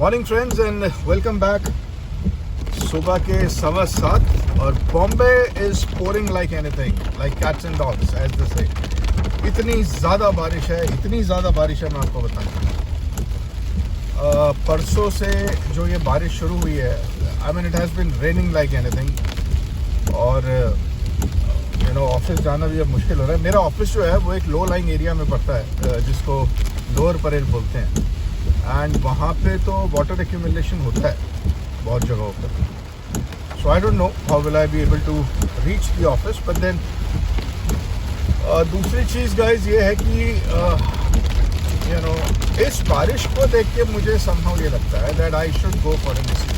Morning friends and welcome back. सुबह के 7:15 और Bombay is pouring like anything, like cats and dogs as they say. इतनी ज़्यादा बारिश है, इतनी ज़्यादा बारिश है, मैं आपको बताऊँ। परसों से जो ये बारिश शुरू हुई है, I mean it has been raining like anything. और ऑफिस जाना भी अब मुश्किल हो रहा है। मेरा ऑफिस जो है वो एक लो लाइंग एरिया में पड़ता है, जिसको लोअर परेल बोलते हैं। एंड वहाँ पे तो वाटर एक्यूमुलेशन होता है बहुत जगहों पर। So I don't know how will I be able to reach the office. But then दूसरी चीज़ गाइज ये है कि इस बारिश को देख के मुझे समहाउ ये लगता है that I should go for an AC.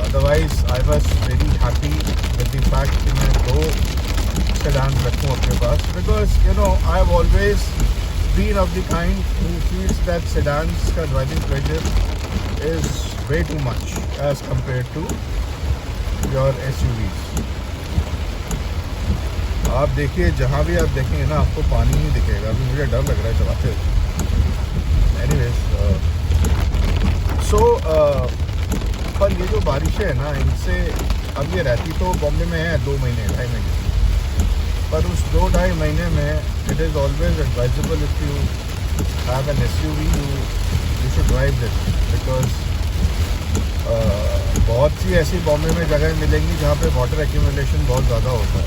Otherwise I was very happy with the fact कि मैं 2 सेडान्स रखूँ अपने पास, because I have always been of the kind who feels that sedans का driving pleasure is way too much as compared to your SUVs. आप देखिए, जहाँ भी आप देखेंगे ना, आपको पानी ही दिखेगा। अभी मुझे डर लग रहा है चलाते हुए। एनीवेज, पर ये जो बारिशें है ना, इनसे अब ये रहती तो बॉम्बे में है 2 महीने 2.5 महीने, पर उस 2-2.5 महीने में it is always advisable if you have an SUV, you should drive this, because बहुत सी ऐसी बॉम्बे में जगह मिलेंगी जहाँ पे वाटर एक्यूमुलेशन बहुत ज़्यादा होता है।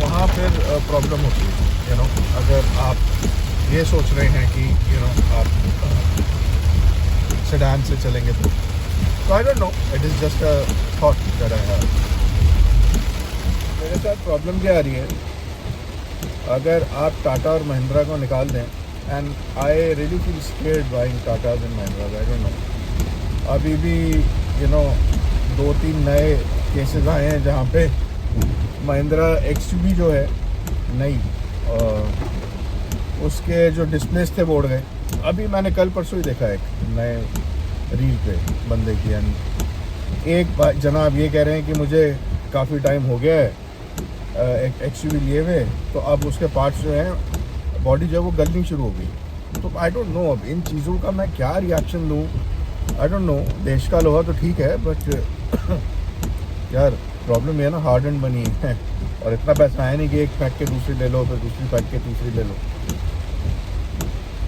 वहाँ फिर प्रॉब्लम होती है। अगर आप ये सोच रहे हैं कि आप सेडान से चलेंगे तो आई don't no, it is just a thought that I have. मेरे साथ प्रॉब्लम क्या आ रही है, अगर आप टाटा और महिंद्रा को निकाल दें, and I really feel scared buying Tata and Mahindra. I don't no, अभी भी 2-3 नए केसेस आए हैं जहाँ पे महिंद्रा XUV जो है नई, उसके जो डिस्प्लेस थे बोर्ड गए। अभी मैंने कल परसों ही देखा एक नए रील पे बंदे की, एंड एक जनाब ये कह रहे हैं कि मुझे काफ़ी टाइम हो गया है एक XUV लिए हुए, तो अब उसके पार्ट्स जो हैं, बॉडी जो है वो गलनी शुरू हो गई। तो आई डोंट नो अब इन चीज़ों का मैं क्या रिएक्शन दूँ। आई डोंट नो, देश का लोहा तो ठीक है, बट यार प्रॉब्लम ये ना, हार्ड एंड बनी है और इतना पैसा है नहीं कि एक पैक के दूसरी ले लो, फिर दूसरी पैक के तीसरी ले लो।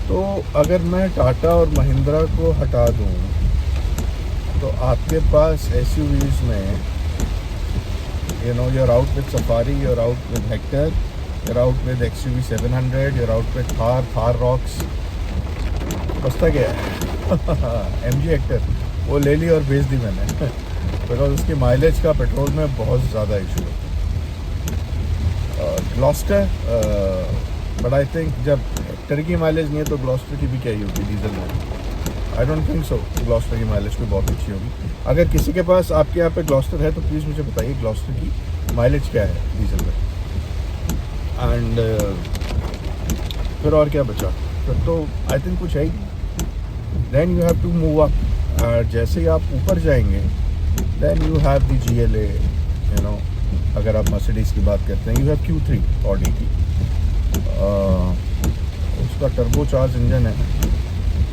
तो अगर मैं टाटा और महिंद्रा को हटा दूँ तो आपके पास SUVs में you're out with Safari, you're out with Hector, you're out with XUV 700, you're out with Thar Rocks. बस्ता क्या है MG Hector, वो ले ली और बेच दी मैंने बिकॉज उसकी माइलेज का पेट्रोल में बहुत ज़्यादा इशू है। ग्लॉस्टर, बट आई थिंक जब हेक्टर की माइलेज नहीं है तो ग्लॉस्टर की भी क्या ही होगी डीजल में। I don't think so Gloster की माइलेज भी बहुत अच्छी होगी। अगर किसी के पास आपके यहाँ पे ग्लॉस्टर है तो प्लीज़ मुझे बताइए ग्लॉस्टर की माइलेज क्या है डीजल में। एंड फिर और क्या बचा, फिर तो आई थिंक कुछ है ही। Then you have to move up. जैसे ही आप ऊपर जाएंगे then you have the GLA। अगर आप मर्सिडीज़ की बात करते हैं, यू हैव Q3 ऑडी की, उसका टर्बो चार्ज इंजन है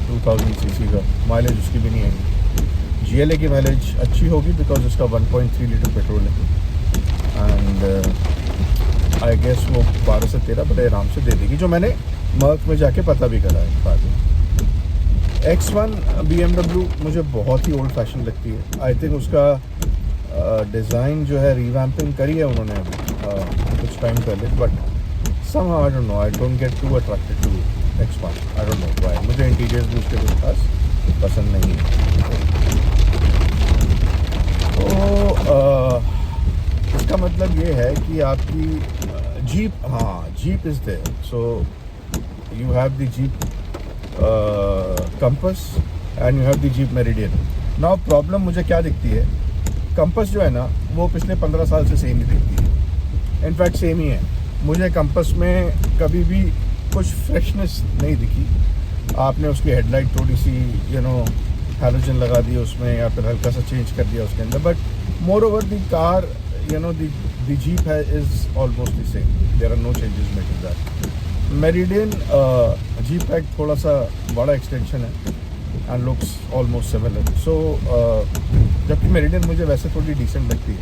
2000 cc का, माइलेज उसकी भी नहीं आएगी। GLA की माइलेज अच्छी होगी बिकॉज उसका 1.3 लीटर पेट्रोल है, एंड आई गेस वो 12 से 13 बड़े आराम से दे देगी, जो मैंने मर्क में जाके पता भी करा है बाद में। X1 BMW मुझे बहुत ही ओल्ड फैशन लगती है। आई थिंक उसका डिज़ाइन जो है रिवैम्पिंग करी है उन्होंने अभी कुछ टाइम पहले, but somehow I don't know, I don't get too attracted to X1. I don't know why. मुझे इंटीरियर्स भी उसके कुछ खास पसंद नहीं है। तो इसका मतलब ये है कि आपकी जीप, हाँ Jeep is there, so you have the Jeep Compass and you have the Jeep Meridian. Now problem मुझे क्या दिखती है, कंपस जो है ना वो पिछले 15 साल से सेम ही दिखती है। इनफैक्ट सेम ही है। मुझे कंपस में कभी भी कुछ फ्रेशनेस नहीं दिखी। आपने उसकी हेडलाइट थोड़ी सी हैलोजन लगा दी उसमें, या फिर हल्का सा चेंज कर दिया उसके अंदर, but moreover the car the Jeep है is almost the same. There are no changes made in that. Meridian Jeep का एक थोड़ा सा बड़ा एक्सटेंशन है, and looks almost similar. So जबकि मेरिडियन मुझे वैसे थोड़ी डिसेंट लगती है.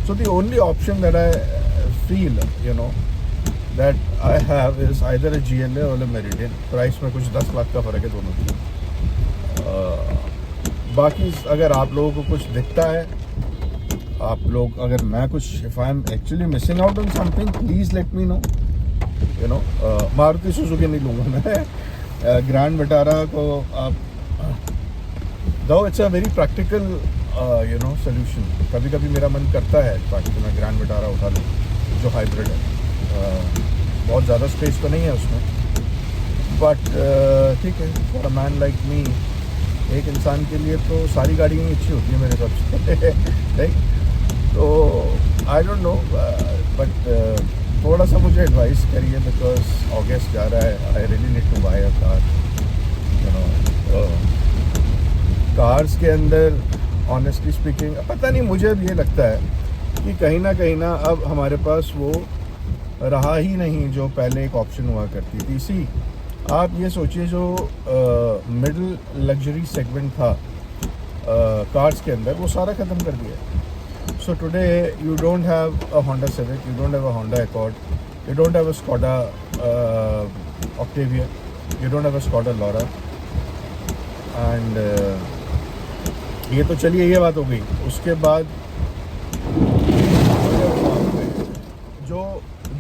So the only option that I feel that I have is either a GLA or a meridian. Price में कुछ 10 लाख का फ़र्क है दोनों की. बाकी अगर आप लोगों को कुछ दिखता है, आप लोग अगर मैं कुछ if I am actually missing out on something, please let me no. Maruti Suzuki नहीं लूँगा मैं. ग्रैंड विटारा को आप दो it's a very practical solution. कभी कभी मेरा मन करता है कि मैं ग्रैंड विटारा उठा लूँ जो हाइब्रिड है. बहुत ज़्यादा स्पेस तो नहीं है उसमें, बट ठीक है, for a man like me, एक इंसान के लिए तो सारी गाड़ियाँ ही अच्छी होती है मेरे हिसाब से. राइट. तो आई डोंट नो, बट थोड़ा सा मुझे एडवाइस करिए बिकॉज अगस्त जा रहा है. I really need to buy a car. Cars के अंदर ऑनेस्टली स्पीकिंग पता नहीं, मुझे अब ये लगता है कि कहीं ना अब हमारे पास वो रहा ही नहीं जो पहले एक ऑप्शन हुआ करती थी. सी, आप ये सोचिए जो मिडिल लग्जरी सेगमेंट था कार्स के अंदर, वो सारा ख़त्म कर दिया. So today you don't have a Honda Civic, you don't have a Honda Accord, you don't have a Skoda Octavia, you don't have a Skoda Laura. And ये तो चलिए ये बात हो गई. उसके बाद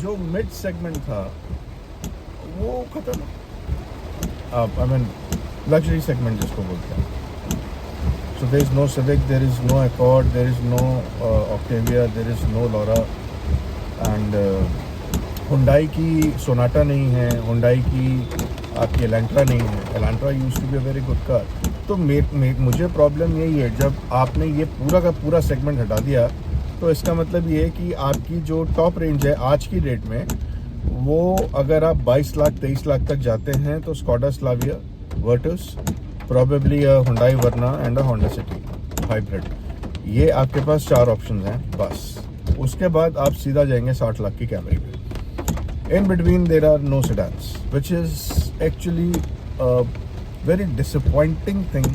जो मिड सेगमेंट था वो ख़त्म. आई मीन लग्जरी सेगमेंट जिसको बोलते हैं. So there is no Civic, there is no Accord, there is no Octavia, there is no Laura. And Hyundai की सोनाटा नहीं है, हुंडई की आपकी एलेंट्रा नहीं है. Elantra used to be a very good car. तो मुझे प्रॉब्लम यही है, जब आपने ये पूरा का पूरा सेगमेंट हटा दिया तो इसका मतलब ये है कि आपकी जो टॉप रेंज है आज की डेट में, वो अगर आप 22 लाख 23 लाख तक जाते हैं तो Skoda Slavia, Virtus, probably Hyundai Verna and a Honda City hybrid. ये आपके पास 4 ऑप्शन हैं बस. उसके बाद आप सीधा जाएंगे 60 लाख की कैमरी पे. In between there are no sedans, which is actually very disappointing thing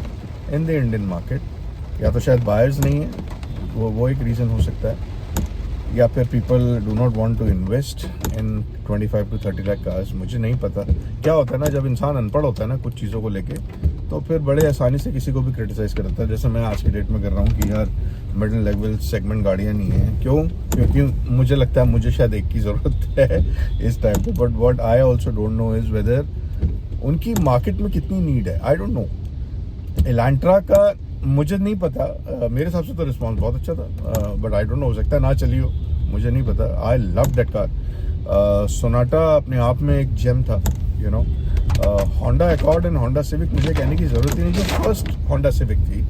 in the Indian market. या तो शायद बायर्स नहीं है, वो एक रीज़न हो सकता है, या फिर people do not want to invest in 25 to 30 lakh cars. मुझे नहीं पता क्या होता है ना, जब इंसान अनपढ़ होता है ना कुछ चीज़ों को लेके, तो फिर बड़े आसानी से किसी को भी क्रिटिसाइज़ करता है. जैसे मैं आज की डेट में कर रहा हूँ कि यार मिडिल लेवल सेगमेंट गाड़ियाँ नहीं हैं. क्यों? क्योंकि मुझे लगता है मुझे शायद एक की ज़रूरत है इस टाइम पे. But what I also don't know is whether उनकी मार्केट में कितनी नीड है. आई डोंट नो. एलेंट्रा का मुझे नहीं पता. मेरे हिसाब से तो रिस्पॉन्स बहुत अच्छा था, बट आई डोंट नो, हो सकता है ना चली हो, मुझे नहीं पता. I love that car. Sonata अपने आप में एक जेम था. Honda Accord and Honda Civic मुझे कहने की ज़रूरत ही नहीं. जो फर्स्ट होंडा सिविक थी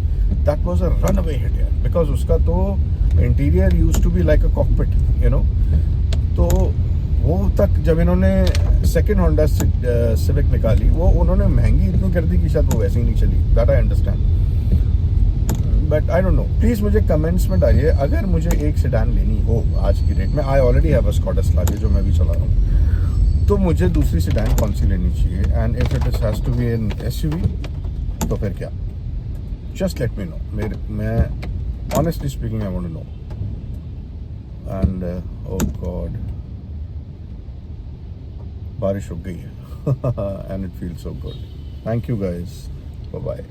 that was a runaway hit यार, बिकॉज उसका तो interior used to be like a cockpit. तो वो तक जब इन्होंने सेकंड होंडा सिविक निकाली, वो उन्होंने महंगी इतनी कर दी कि शायद वो वैसे ही नहीं चली. That I understand, but I don't no. Please मुझे कमेंट्स में डालिए अगर मुझे एक सेडान लेनी हो आज की डेट में. I already have a Skoda Slavia जो मैं भी चला रहा हूँ, तो मुझे दूसरी सेडान कौन सी लेनी चाहिए. And if it has to be an SUV तो फिर क्या, जस्ट लेट मी नो. मैं honestly speaking I want to know. And oh God, बारिश रुक गई है and it feels so good. Thank you guys, bye bye.